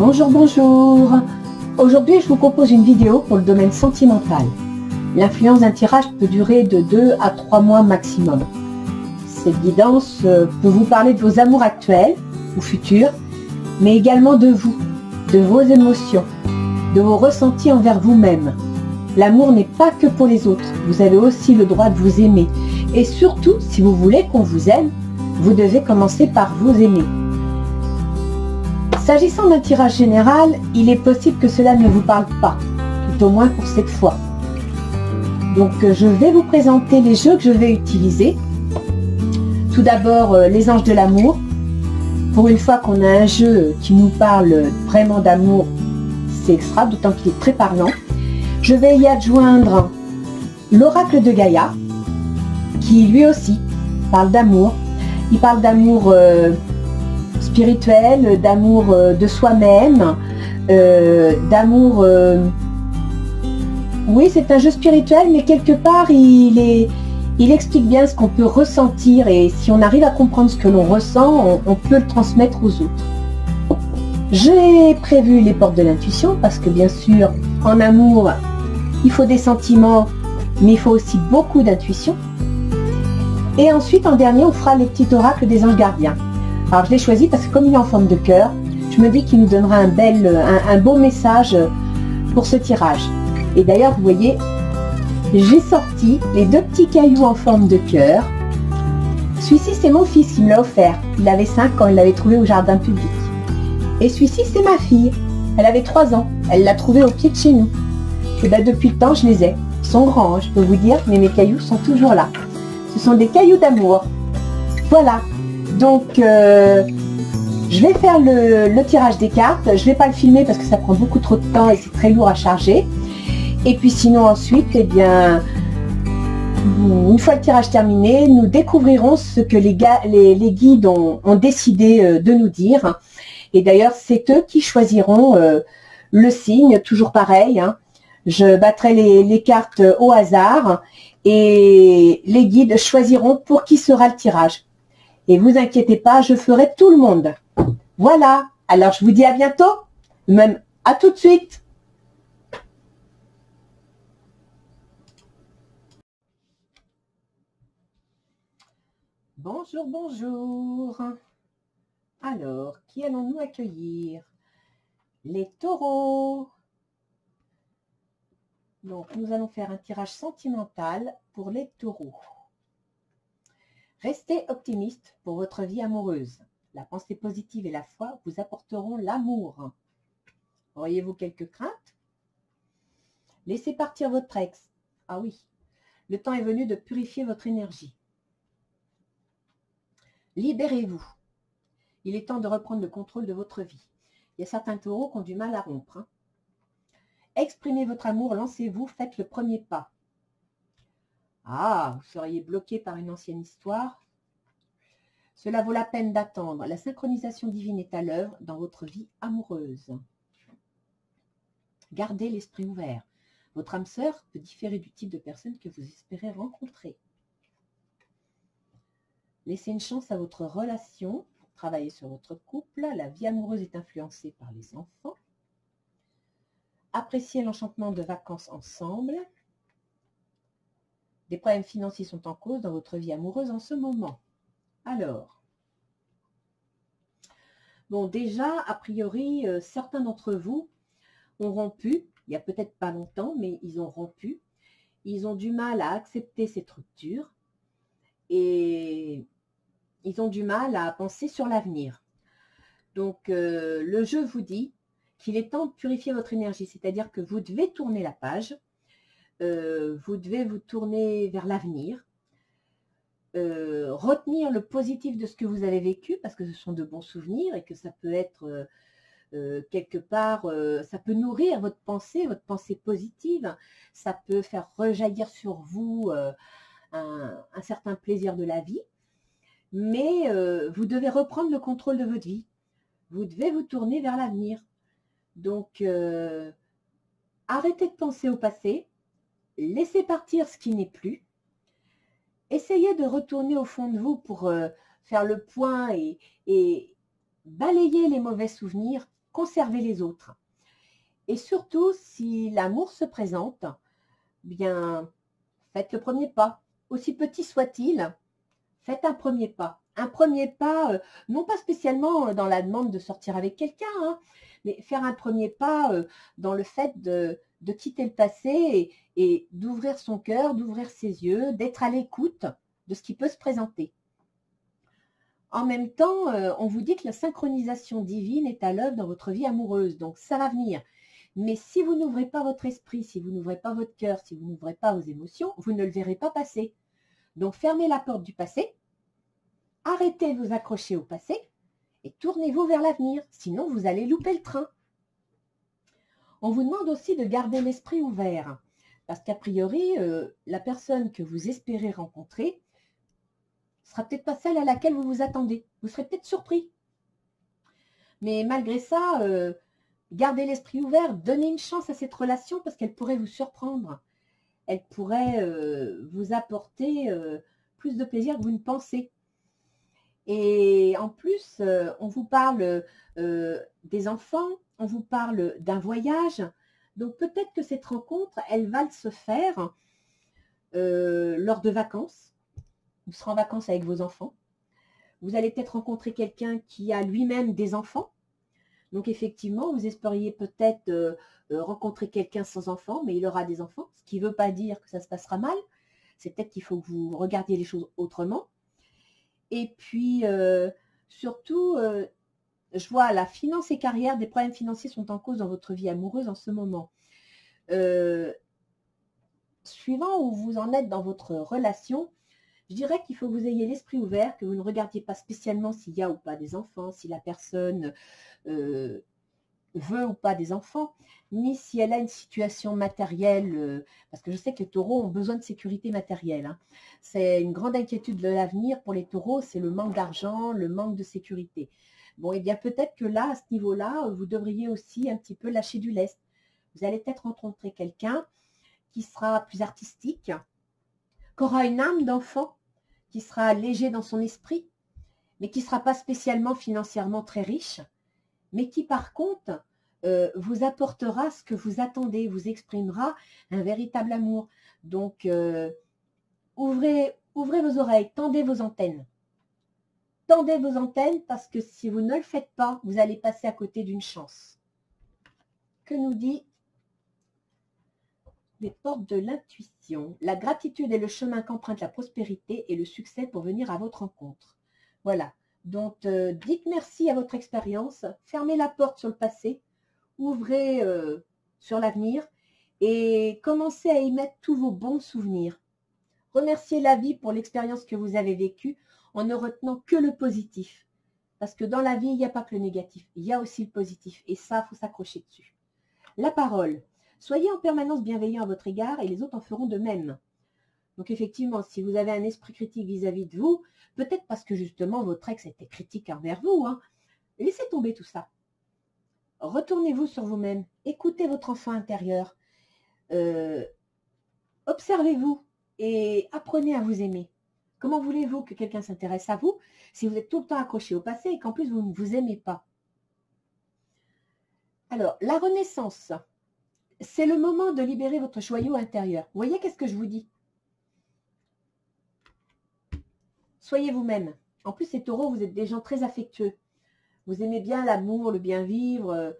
Bonjour, bonjour. Aujourd'hui, je vous propose une vidéo pour le domaine sentimental. L'influence d'un tirage peut durer de 2 à 3 mois maximum. Cette guidance peut vous parler de vos amours actuels ou futurs, mais également de vous, de vos émotions, de vos ressentis envers vous-même. L'amour n'est pas que pour les autres, vous avez aussi le droit de vous aimer. Et surtout, si vous voulez qu'on vous aime, vous devez commencer par vous aimer. S'agissant d'un tirage général, il est possible que cela ne vous parle pas, tout au moins pour cette fois. Donc je vais vous présenter les jeux que je vais utiliser. Tout d'abord, les anges de l'amour. Pour une fois qu'on a un jeu qui nous parle vraiment d'amour, c'est extra, d'autant qu'il est très parlant. Je vais y adjoindre l'oracle de Gaïa, qui lui aussi parle d'amour. Il parle d'amour spirituel, d'amour de soi-même, d'amour... Oui, c'est un jeu spirituel, mais quelque part, il explique bien ce qu'on peut ressentir, et si on arrive à comprendre ce que l'on ressent, on peut le transmettre aux autres. J'ai prévu les portes de l'intuition, parce que bien sûr, en amour, il faut des sentiments, mais il faut aussi beaucoup d'intuition. Et ensuite, en dernier, on fera les petits oracles des anges gardiens. Alors, je l'ai choisi parce que comme il est en forme de cœur, je me dis qu'il nous donnera un beau message pour ce tirage. Et d'ailleurs, vous voyez, j'ai sorti les 2 petits cailloux en forme de cœur. Celui-ci, c'est mon fils qui me l'a offert. Il avait 5 ans, il l'avait trouvé au jardin public. Et celui-ci, c'est ma fille. Elle avait 3 ans. Elle l'a trouvé au pied de chez nous. Et bien, depuis le temps, je les ai. Ils sont grands, je peux vous dire, mais mes cailloux sont toujours là. Ce sont des cailloux d'amour. Voilà. Donc, je vais faire le tirage des cartes. Je ne vais pas le filmer parce que ça prend beaucoup trop de temps et c'est très lourd à charger. Et puis sinon ensuite, eh bien, une fois le tirage terminé, nous découvrirons ce que les guides ont décidé de nous dire. Et d'ailleurs, c'est eux qui choisiront le signe, toujours pareil. Hein. Je battrai les cartes au hasard et les guides choisiront pour qui sera le tirage. Et vous inquiétez pas, je ferai tout le monde. Voilà, alors je vous dis à bientôt, même à tout de suite. Bonjour, bonjour. Alors, qui allons-nous accueillir? Les taureaux. Donc, nous allons faire un tirage sentimental pour les taureaux. Restez optimiste pour votre vie amoureuse. La pensée positive et la foi vous apporteront l'amour. Auriez-vous quelques craintes? Laissez partir votre ex. Ah oui, le temps est venu de purifier votre énergie. Libérez-vous. Il est temps de reprendre le contrôle de votre vie. Il y a certains taureaux qui ont du mal à rompre. Hein. Exprimez votre amour, lancez-vous, faites le premier pas. Ah, vous seriez bloqué par une ancienne histoire. Cela vaut la peine d'attendre. La synchronisation divine est à l'œuvre dans votre vie amoureuse. Gardez l'esprit ouvert. Votre âme sœur peut différer du type de personne que vous espérez rencontrer. Laissez une chance à votre relation. Travaillez sur votre couple. La vie amoureuse est influencée par les enfants. Appréciez l'enchantement de vacances ensemble. Des problèmes financiers sont en cause dans votre vie amoureuse en ce moment. Alors, bon, déjà, a priori, certains d'entre vous ont rompu, il y a peut-être pas longtemps, mais ils ont rompu. Ils ont du mal à accepter cette rupture et ils ont du mal à penser sur l'avenir. Donc, le jeu vous dit qu'il est temps de purifier votre énergie, c'est-à-dire que vous devez tourner la page, vous devez vous tourner vers l'avenir, retenir le positif de ce que vous avez vécu, parce que ce sont de bons souvenirs et que ça peut être quelque part, ça peut nourrir votre pensée positive, ça peut faire rejaillir sur vous un certain plaisir de la vie, mais vous devez reprendre le contrôle de votre vie, vous devez vous tourner vers l'avenir. Donc, arrêtez de penser au passé, laissez partir ce qui n'est plus, essayez de retourner au fond de vous pour faire le point et balayer les mauvais souvenirs conservez les autres. Et surtout, si l'amour se présente, bien, faites le premier pas. Aussi petit soit-il, faites un premier pas. Un premier pas, non pas spécialement dans la demande de sortir avec quelqu'un, hein, mais faire un premier pas dans le fait de quitter le passé et d'ouvrir son cœur, d'ouvrir ses yeux, d'être à l'écoute de ce qui peut se présenter. En même temps, on vous dit que la synchronisation divine est à l'œuvre dans votre vie amoureuse, donc ça va venir. Mais si vous n'ouvrez pas votre esprit, si vous n'ouvrez pas votre cœur, si vous n'ouvrez pas vos émotions, vous ne le verrez pas passer. Donc fermez la porte du passé, arrêtez de vous accrocher au passé et tournez-vous vers l'avenir, sinon vous allez louper le train. On vous demande aussi de garder l'esprit ouvert, parce qu'a priori, la personne que vous espérez rencontrer sera peut-être pas celle à laquelle vous vous attendez. Vous serez peut-être surpris. Mais malgré ça, gardez l'esprit ouvert, donnez une chance à cette relation parce qu'elle pourrait vous surprendre. Elle pourrait vous apporter plus de plaisir que vous ne pensez. Et en plus, on vous parle des enfants, on vous parle d'un voyage. Donc peut-être que cette rencontre, elle va se faire lors de vacances. Vous serez en vacances avec vos enfants. Vous allez peut-être rencontrer quelqu'un qui a lui-même des enfants. Donc effectivement, vous espériez peut-être rencontrer quelqu'un sans enfants, mais il aura des enfants, ce qui ne veut pas dire que ça se passera mal. C'est peut-être qu'il faut que vous regardiez les choses autrement. Et puis, surtout, je vois la finance et carrière, des problèmes financiers sont en cause dans votre vie amoureuse en ce moment. Suivant où vous en êtes dans votre relation, je dirais qu'il faut que vous ayez l'esprit ouvert, que vous ne regardiez pas spécialement s'il y a ou pas des enfants, si la personne veut ou pas des enfants, ni si elle a une situation matérielle, parce que je sais que les taureaux ont besoin de sécurité matérielle. Hein. C'est une grande inquiétude de l'avenir pour les taureaux, c'est le manque d'argent, le manque de sécurité. Bon, et bien peut-être que là, à ce niveau-là, vous devriez aussi un petit peu lâcher du lest. Vous allez peut-être rencontrer quelqu'un qui sera plus artistique, qui aura une âme d'enfant, qui sera léger dans son esprit, mais qui ne sera pas spécialement financièrement très riche, mais qui par contre vous apportera ce que vous attendez, vous exprimera un véritable amour. Donc ouvrez vos oreilles, tendez vos antennes. Tendez vos antennes parce que si vous ne le faites pas, vous allez passer à côté d'une chance. Que nous dit les portes de l'intuition? La gratitude est le chemin qu'emprunte la prospérité et le succès pour venir à votre rencontre. Voilà. Donc, dites merci à votre expérience, fermez la porte sur le passé, ouvrez sur l'avenir et commencez à y mettre tous vos bons souvenirs. Remerciez la vie pour l'expérience que vous avez vécue en ne retenant que le positif. Parce que dans la vie, il n'y a pas que le négatif, il y a aussi le positif. Et ça, il faut s'accrocher dessus. La parole. Soyez en permanence bienveillant à votre égard et les autres en feront de même. Donc effectivement, si vous avez un esprit critique vis-à-vis de vous, peut-être parce que justement votre ex était critique envers vous, hein, laissez tomber tout ça. Retournez-vous sur vous-même, écoutez votre enfant intérieur, observez-vous et apprenez à vous aimer. Comment voulez-vous que quelqu'un s'intéresse à vous si vous êtes tout le temps accroché au passé et qu'en plus vous ne vous aimez pas? Alors, la renaissance, c'est le moment de libérer votre joyau intérieur. Vous voyez qu'est-ce que je vous dis? Soyez vous-même. En plus, les taureaux, vous êtes des gens très affectueux. Vous aimez bien l'amour, le bien vivre.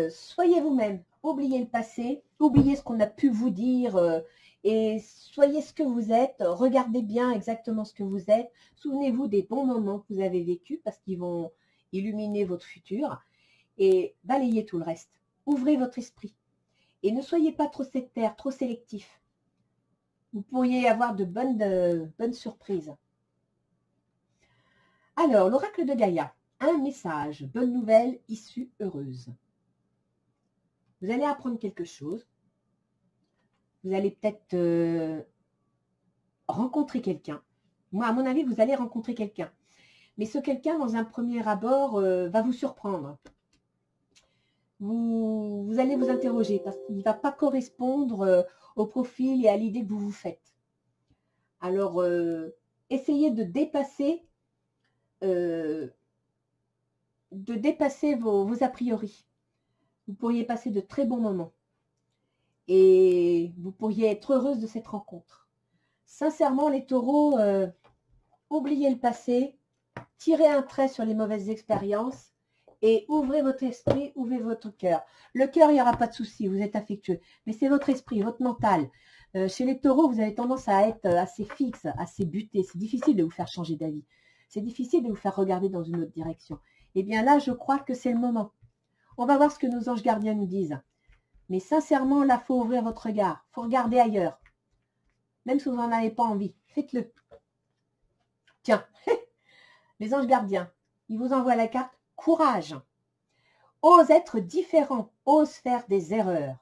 Soyez vous-même. Oubliez le passé. Oubliez ce qu'on a pu vous dire. Et soyez ce que vous êtes. Regardez bien exactement ce que vous êtes. Souvenez-vous des bons moments que vous avez vécus parce qu'ils vont illuminer votre futur. Et balayez tout le reste. Ouvrez votre esprit. Et ne soyez pas trop sectaire, trop sélectif. Vous pourriez avoir de bonnes surprises. Alors, l'oracle de Gaïa. Un message, bonne nouvelle, issue heureuse. Vous allez apprendre quelque chose. Vous allez peut-être rencontrer quelqu'un. Moi, à mon avis, vous allez rencontrer quelqu'un. Mais ce quelqu'un, dans un premier abord, va vous surprendre. Vous allez vous interroger parce qu'il ne va pas correspondre au profil et à l'idée que vous vous faites. Alors, essayez de dépasser de dépasser vos a priori. Vous pourriez passer de très bons moments. Et vous pourriez être heureuse de cette rencontre. Sincèrement, les taureaux, oubliez le passé, tirez un trait sur les mauvaises expériences et ouvrez votre esprit, ouvrez votre cœur. Le cœur, il n'y aura pas de souci, vous êtes affectueux. Mais c'est votre esprit, votre mental. Chez les taureaux, vous avez tendance à être assez fixe, assez buté. C'est difficile de vous faire changer d'avis. C'est difficile de vous faire regarder dans une autre direction. Eh bien là, je crois que c'est le moment. On va voir ce que nos anges gardiens nous disent. Mais sincèrement, là, il faut ouvrir votre regard. Il faut regarder ailleurs. Même si vous n'en avez pas envie, faites-le. Tiens, les anges gardiens, ils vous envoient la carte courage. Ose être différent, ose faire des erreurs.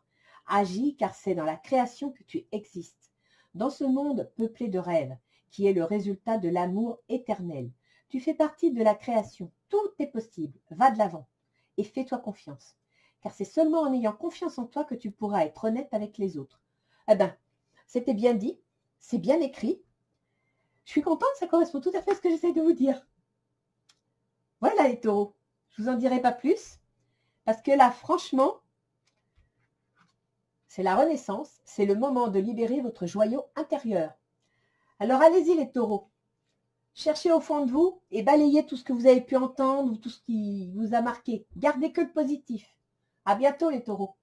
Agis car c'est dans la création que tu existes. Dans ce monde peuplé de rêves, qui est le résultat de l'amour éternel. Tu fais partie de la création. Tout est possible. Va de l'avant et fais-toi confiance. Car c'est seulement en ayant confiance en toi que tu pourras être honnête avec les autres. Eh bien, c'était bien dit, c'est bien écrit. Je suis contente, ça correspond tout à fait à ce que j'essaie de vous dire. Voilà les taureaux. Je vous en dirai pas plus. Parce que là, franchement, c'est la renaissance. C'est le moment de libérer votre joyau intérieur. Alors allez-y les taureaux. Cherchez au fond de vous et balayez tout ce que vous avez pu entendre ou tout ce qui vous a marqué. Gardez que le positif. À bientôt les taureaux.